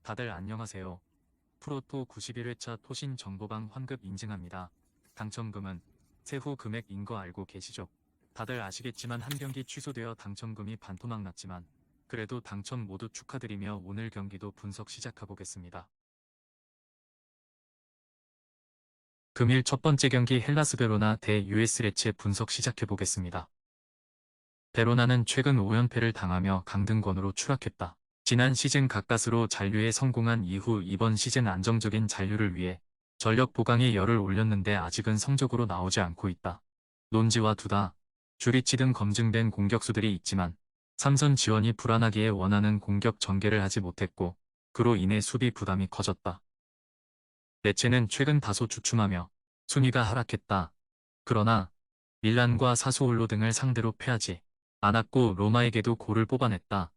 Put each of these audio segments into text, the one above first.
다들 안녕하세요. 프로토 91회차 토신 정보방 환급 인증합니다. 당첨금은 세후 금액인 거 알고 계시죠? 다들 아시겠지만 한 경기 취소되어 당첨금이 반토막 났지만 그래도 당첨 모두 축하드리며 오늘 경기도 분석 시작해보겠습니다. 금일 첫 번째 경기 헬라스 베로나 대 US 레체 분석 시작해보겠습니다. 베로나는 최근 5연패를 당하며 강등권으로 추락했다. 지난 시즌 가까스로 잔류에 성공한 이후 이번 시즌 안정적인 잔류를 위해 전력 보강에 열을 올렸는데 아직은 성적으로 나오지 않고 있다. 논지와 두다, 주리치 등 검증된 공격수들이 있지만 삼선 지원이 불안하기에 원하는 공격 전개를 하지 못했고 그로 인해 수비 부담이 커졌다. 레체는 최근 다소 주춤하며 순위가 하락했다. 그러나 밀란과 사수올로 등을 상대로 패하지 않았고 로마에게도 골을 뽑아냈다.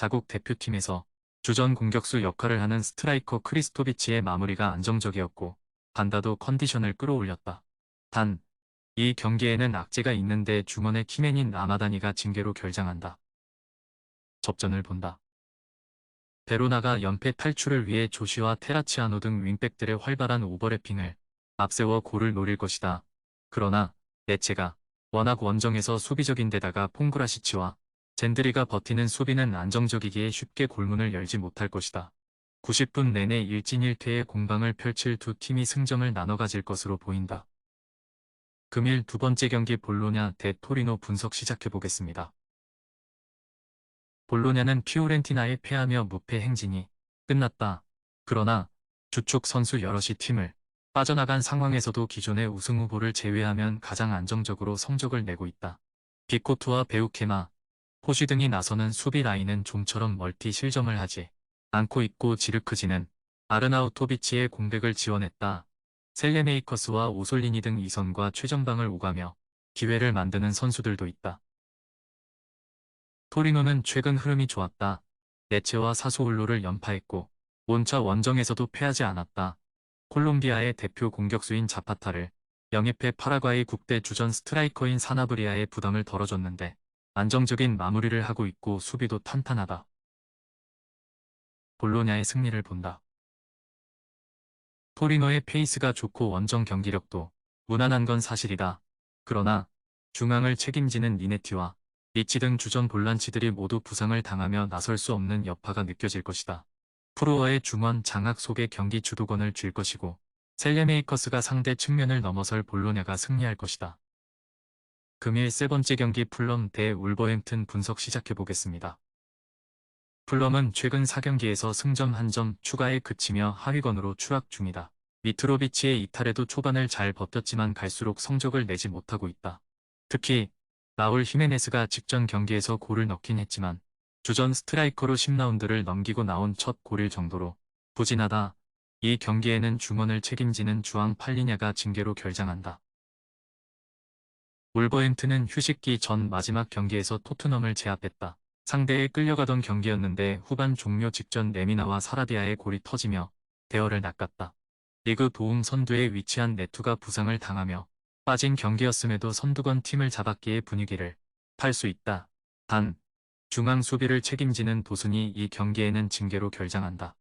자국 대표팀에서 주전 공격수 역할을 하는 스트라이커 크리스토비치의 마무리가 안정적이었고 반다도 컨디션을 끌어올렸다. 단, 이 경기에는 악재가 있는데 중원의 키맨인 라마다니가 징계로 결장한다. 접전을 본다. 베로나가 연패 탈출을 위해 조시와 테라치아노 등 윙백들의 활발한 오버래핑을 앞세워 골을 노릴 것이다. 그러나 레체가 워낙 원정에서 수비적인 데다가 퐁그라시치와 젠드리가 버티는 수비는 안정적이기에 쉽게 골문을 열지 못할 것이다. 90분 내내 1진 1퇴의 공방을 펼칠 두 팀이 승점을 나눠 가질 것으로 보인다. 금일 두 번째 경기 볼로냐 대 토리노 분석 시작해보겠습니다. 볼로냐는 피오렌티나에 패하며 무패 행진이 끝났다. 그러나 주축 선수 여럿이 팀을 빠져나간 상황에서도 기존의 우승 후보를 제외하면 가장 안정적으로 성적을 내고 있다. 비코트와 베우케마, 포시 등이 나서는 수비 라인은 좀처럼 멀티 실점을 하지 않고 있고 지르크지는 아르나우토비치의 공백을 지원했다. 셀레메이커스와 오솔리니 등 이선과 최전방을 오가며 기회를 만드는 선수들도 있다. 토리노는 최근 흐름이 좋았다. 레체와 사소올로를 연파했고 몬차 원정에서도 패하지 않았다. 콜롬비아의 대표 공격수인 자파타를 영입해 파라과이 국대 주전 스트라이커인 사나브리아의 부담을 덜어줬는데 안정적인 마무리를 하고 있고 수비도 탄탄하다. 볼로냐의 승리를 본다. 토리노의 페이스가 좋고 원정 경기력도 무난한 건 사실이다. 그러나 중앙을 책임지는 리네티와 리치 등 주전 볼란치들이 모두 부상을 당하며 나설 수 없는 여파가 느껴질 것이다. 프로어의 중원 장악 속에 경기 주도권을 쥘 것이고 셀레메이커스가 상대 측면을 넘어설 볼로냐가 승리할 것이다. 금일 세 번째 경기 풀럼 대 울버햄튼 분석 시작해보겠습니다. 풀럼은 최근 4경기에서 승점 1점 추가에 그치며 하위권으로 추락 중이다. 미트로비치의 이탈에도 초반을 잘 버텼지만 갈수록 성적을 내지 못하고 있다. 특히 라울 히메네스가 직전 경기에서 골을 넣긴 했지만 주전 스트라이커로 10라운드를 넘기고 나온 첫 골일 정도로 부진하다. 이 경기에는 중원을 책임지는 주앙 팔리냐가 징계로 결장한다. 울버햄튼은 휴식기 전 마지막 경기에서 토트넘을 제압했다. 상대에 끌려가던 경기였는데 후반 종료 직전 레미나와 사라비아의 골이 터지며 대열을 낚았다. 리그 도움 선두에 위치한 네투가 부상을 당하며 빠진 경기였음에도 선두권 팀을 잡았기에 분위기를 팔 수 있다. 단, 중앙 수비를 책임지는 도순이 이 경기에는 징계로 결장한다.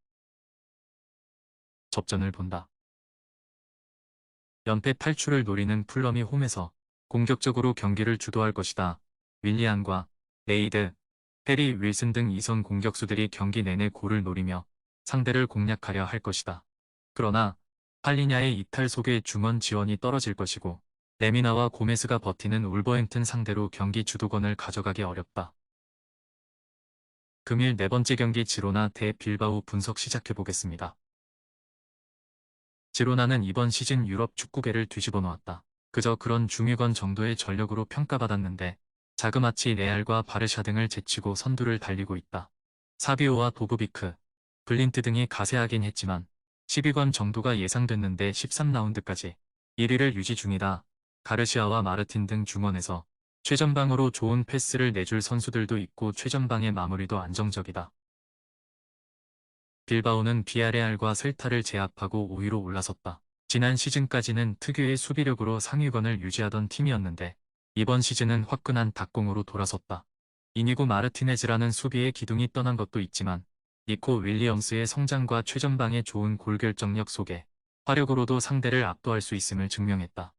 접전을 본다. 연패 탈출을 노리는 풀럼이 홈에서 공격적으로 경기를 주도할 것이다. 윌리안과 레이드, 페리 윌슨 등 이선 공격수들이 경기 내내 골을 노리며 상대를 공략하려 할 것이다. 그러나 팔리냐의 이탈 속에 중원 지원이 떨어질 것이고 레미나와 고메스가 버티는 울버햄튼 상대로 경기 주도권을 가져가기 어렵다. 금일 네 번째 경기 지로나 대 빌바오 분석 시작해보겠습니다. 지로나는 이번 시즌 유럽 축구계를 뒤집어 놓았다. 그저 그런 중위권 정도의 전력으로 평가받았는데 자그마치 레알과 바르샤 등을 제치고 선두를 달리고 있다. 사비오와 도브비크, 블린트 등이 가세하긴 했지만 12권 정도가 예상됐는데 13라운드까지 1위를 유지 중이다. 가르시아와 마르틴 등 중원에서 최전방으로 좋은 패스를 내줄 선수들도 있고 최전방의 마무리도 안정적이다. 빌바오는 비아레알과 셀타를 제압하고 5위로 올라섰다. 지난 시즌까지는 특유의 수비력으로 상위권을 유지하던 팀이었는데 이번 시즌은 화끈한 닭공으로 돌아섰다. 이니고 마르티네즈라는 수비의 기둥이 떠난 것도 있지만 니코 윌리엄스의 성장과 최전방의 좋은 골결정력 속에 화력으로도 상대를 압도할 수 있음을 증명했다.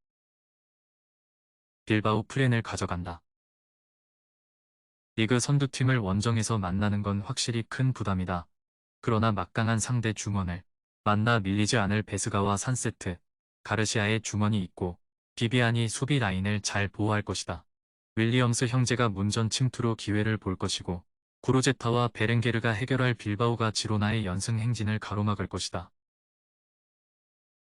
빌바오 프렌을 가져간다. 리그 선두팀을 원정에서 만나는 건 확실히 큰 부담이다. 그러나 막강한 상대 중원을 만나 밀리지 않을 베스가와 산세트, 가르시아의 중원이 있고 비비안이 수비 라인을 잘 보호할 것이다. 윌리엄스 형제가 문전 침투로 기회를 볼 것이고 구로제타와 베렌게르가 해결할 빌바오가 지로나의 연승 행진을 가로막을 것이다.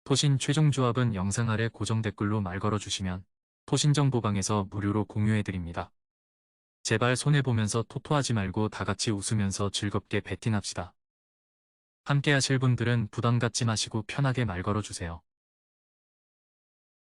토신 최종 조합은 영상 아래 고정 댓글로 말 걸어주시면 토신정보방에서 무료로 공유해드립니다. 제발 손해보면서 토토하지 말고 다같이 웃으면서 즐겁게 베팅합시다. 함께 하실 분들은 부담 갖지 마시고 편하게 말 걸어주세요.